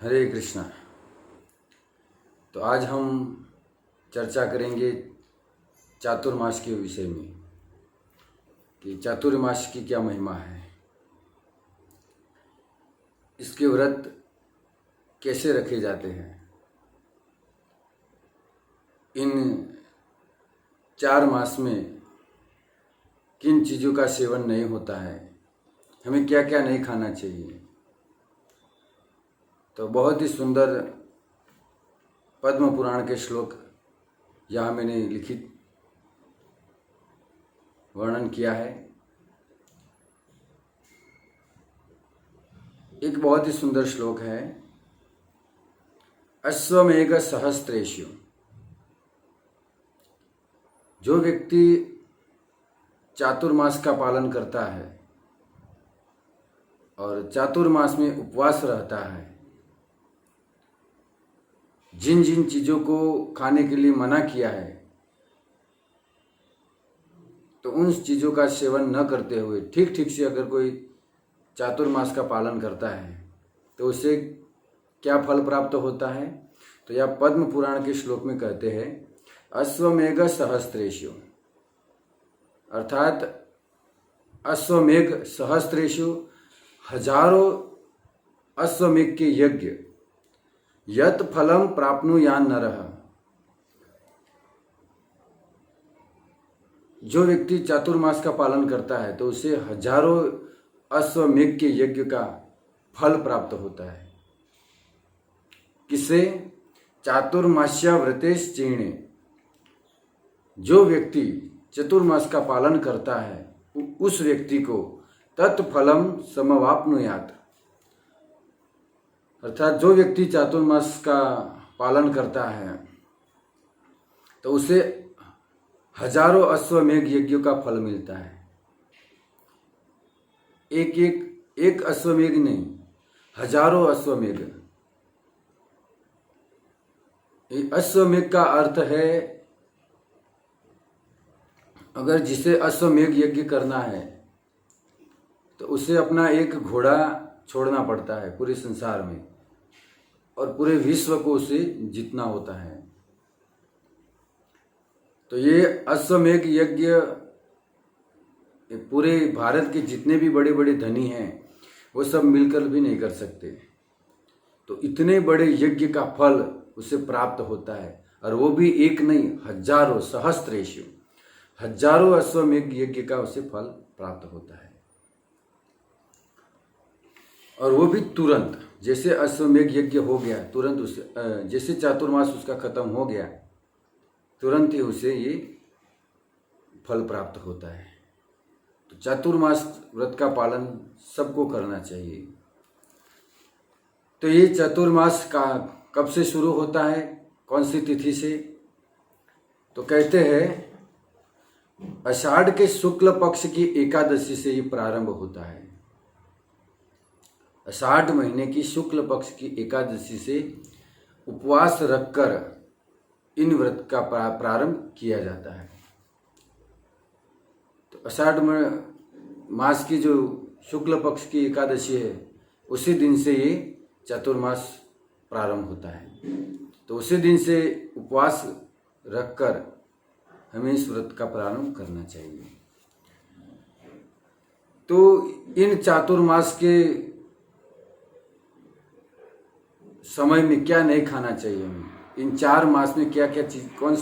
हरे कृष्णा। तो आज हम चर्चा करेंगे चातुर्मास के विषय में कि चातुर्मास की क्या महिमा है, इसके व्रत कैसे रखे जाते हैं, इन 4 मास में किन चीज़ों का सेवन नहीं होता है, हमें क्या क्या नहीं खाना चाहिए। तो बहुत ही सुंदर पद्म पुराण के श्लोक यहाँ मैंने लिखित वर्णन किया है। एक बहुत ही सुंदर श्लोक है, अश्वमेघ सहस्त्रेषु। जो व्यक्ति चातुर्मास का पालन करता है और चातुर्मास में उपवास रहता है, जिन जिन चीज़ों को खाने के लिए मना किया है तो उन चीज़ों का सेवन न करते हुए ठीक ठीक से अगर कोई चातुर्मास का पालन करता है तो उससे क्या फल प्राप्त होता है। तो यह पद्म पुराण के श्लोक में कहते हैं, अश्वमेघ सहस्त्रेषु, अर्थात अश्वमेघ सहस्त्रेषु, हजारों अश्वमेघ के यज्ञ, यत फलम प्राप्नुयान नरः। जो व्यक्ति चातुर्मास का पालन करता है तो उसे हजारों अश्वमेघ के यज्ञ का फल प्राप्त होता है। किसे? चातुर्मास्या व्रतेश चीणे। जो व्यक्ति चतुर्मास का पालन करता है उस व्यक्ति को तत्फलम समवाप्नुयात्, अर्थात जो व्यक्ति चातुर्मास का पालन करता है तो उसे हजारों अश्वमेघ यज्ञों का फल मिलता है। एक अश्वमेघ नहीं, हजारों अश्वमेघ। अश्वमेघ का अर्थ है, अगर जिसे अश्वमेघ यज्ञ करना है तो उसे अपना एक घोड़ा छोड़ना पड़ता है पूरे संसार में, और पूरे विश्व को उसे जीतना होता है। तो ये अश्वमेघ यज्ञ पूरे भारत के जितने भी बड़े बड़े धनी हैं वो सब मिलकर भी नहीं कर सकते। तो इतने बड़े यज्ञ का फल उसे प्राप्त होता है, और वो भी एक नहीं, हजारों, सहस्त्रेषु, हजारों अश्वमेघ यज्ञ का उसे फल प्राप्त होता है। और वो भी तुरंत, जैसे अश्वमेघ यज्ञ हो गया तुरंत उसे, जैसे चातुर्मास उसका खत्म हो गया तुरंत ही उसे ये फल प्राप्त होता है। तो चातुर्मास व्रत का पालन सबको करना चाहिए। तो ये चातुर्मास का कब से शुरू होता है, कौन सी तिथि से? तो कहते हैं आषाढ़ के शुक्ल पक्ष की एकादशी से ये प्रारंभ होता है। आषाढ़ महीने की शुक्ल पक्ष की एकादशी से उपवास रखकर इन व्रत का प्रारंभ किया जाता है। तो आषाढ़ मास की जो शुक्ल पक्ष की एकादशी है उसी दिन से ये चातुर्मास प्रारंभ होता है। तो उसी दिन से उपवास रखकर हमें इस व्रत का प्रारंभ करना चाहिए। तो इन चातुर्मास के समय में क्या नहीं खाना चाहिए, हमें इन 4 मास में क्या क्या चीज, कौन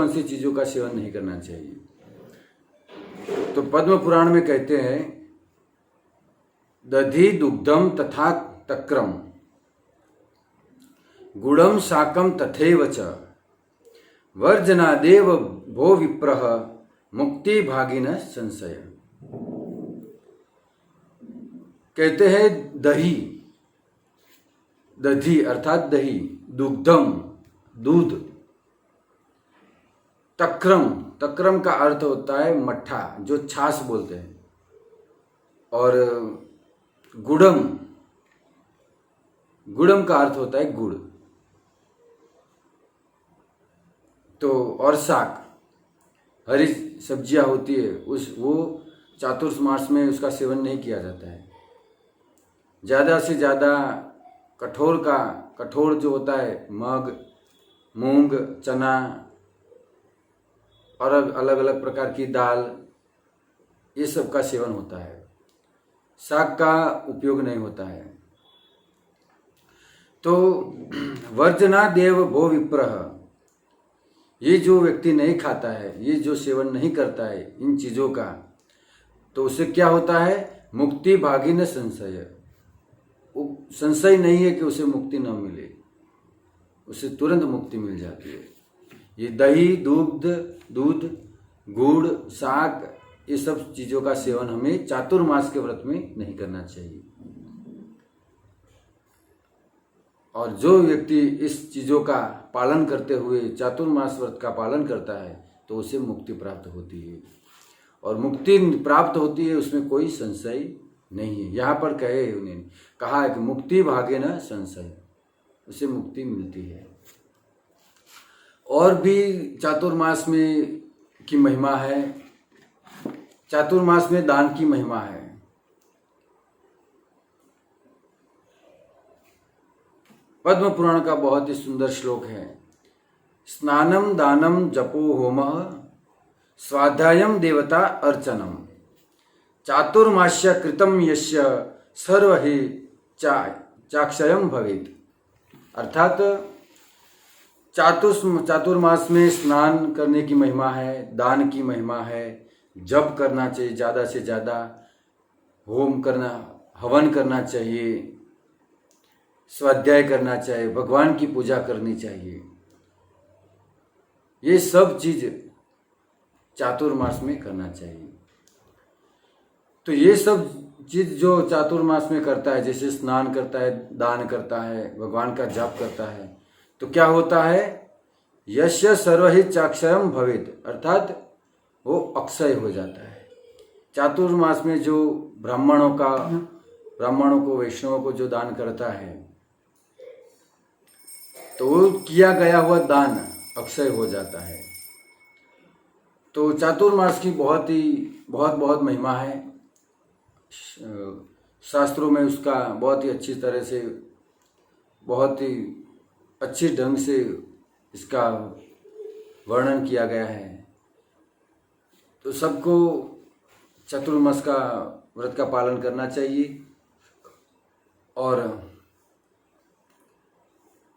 सी चीजों का सेवन नहीं करना चाहिए। तो पद्म पुराण में कहते हैं, दधि दुग्धम तथा तक्रम, गुड़म शाकम तथैव च, वर्जनादेव भो विप्रः मुक्ति भागिनः संशय। कहते हैं दही, दधि अर्थात दही, दुग्धम दूध, तक्रम, तक्रम का अर्थ होता है मट्ठा, जो छाछ बोलते हैं, और गुड़म, गुड़म का अर्थ होता है गुड़। तो और शाक, हरी सब्जियां होती है वो चातुर्मास में उसका सेवन नहीं किया जाता है। ज़्यादा से ज़्यादा कठोर जो होता है मग, मूंग, चना और अलग अलग प्रकार की दाल, ये सब का सेवन होता है। शाक का उपयोग नहीं होता है। तो वर्जना देव भो विप्रह, ये जो व्यक्ति नहीं खाता है, ये जो सेवन नहीं करता है इन चीज़ों का, तो उसे क्या होता है? मुक्ति भागी न संशय, संशय नहीं है कि उसे मुक्ति न मिले, उसे तुरंत मुक्ति मिल जाती है। ये दही, दूध, गुड़, शाक, ये सब चीज़ों का सेवन हमें चातुर्मास के व्रत में नहीं करना चाहिए। और जो व्यक्ति इस चीज़ों का पालन करते हुए चातुर्मास व्रत का पालन करता है तो उसे मुक्ति प्राप्त होती है, और मुक्ति प्राप्त होती है, उसमें कोई संशय नहीं है। यहाँ पर उन्हें कहा है कि मुक्ति भागे न संशय, उसे मुक्ति मिलती है। और भी चातुर्मास में की महिमा है। चातुर्मास में दान की महिमा है। पद्म पुराण का बहुत ही सुंदर श्लोक है। स्नानम दानम जपो होमः स्वाध्यायम देवता अर्चनम चातुर्मास्य कृतम यस्य सर्व ही चाक्षयम भवेत्। अर्थात चातुर्मास में स्नान करने की महिमा है, दान की महिमा है, जप करना चाहिए, ज़्यादा से ज़्यादा होम करना, हवन करना चाहिए, स्वाध्याय करना चाहिए, भगवान की पूजा करनी चाहिए। ये सब चीज़ चातुर्मास में करना चाहिए। तो ये सब चीज़ जो चातुर्मास में करता है, जैसे स्नान करता है, दान करता है, भगवान का जाप करता है, तो क्या होता है? यस्य सर्वहि चाक्षयम भवेत्, अर्थात वो अक्षय हो जाता है। चातुर्मास में जो ब्राह्मणों को, वैष्णवों को जो दान करता है, तो वो किया गया हुआ दान अक्षय हो जाता है। तो चातुर्मास की बहुत महिमा है। शास्त्रों में उसका बहुत ही अच्छी तरह से, बहुत ही अच्छे ढंग से इसका वर्णन किया गया है। तो सबको चातुर्मास का व्रत का पालन करना चाहिए और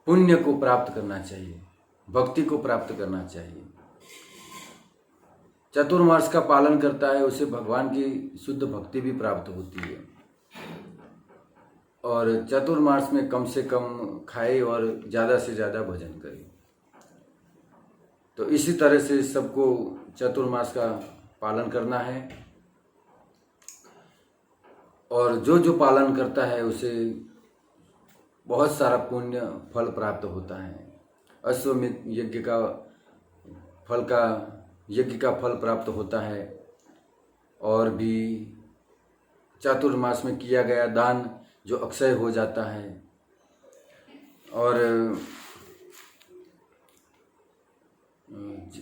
पुण्य को प्राप्त करना चाहिए, भक्ति को प्राप्त करना चाहिए। चातुर्मास का पालन करता है, उसे भगवान की शुद्ध भक्ति भी प्राप्त होती है। और चातुर्मास में कम से कम खाए और ज़्यादा से ज़्यादा भजन करे। तो इसी तरह से सबको चातुर्मास का पालन करना है, और जो पालन करता है उसे बहुत सारा पुण्य फल प्राप्त होता है। अश्वमेध यज्ञ का फल प्राप्त होता है, और भी चातुर्मास में किया गया दान जो अक्षय हो जाता है। और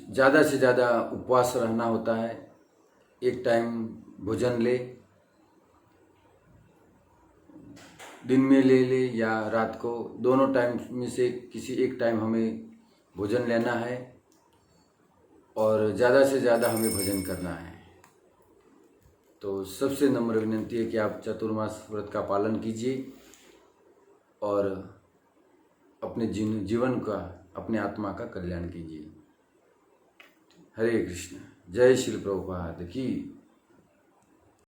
ज़्यादा से ज़्यादा उपवास रहना होता है। एक टाइम भोजन ले, दिन में ले या रात को, दोनों टाइम में से किसी एक टाइम हमें भोजन लेना है, और ज़्यादा से ज़्यादा हमें भजन करना है। तो सबसे नम्र विनंती है कि आप चातुर्मास व्रत का पालन कीजिए और अपने जीवन का, अपने आत्मा का कल्याण कीजिए। हरे कृष्ण। जय श्री प्रभुपाद की।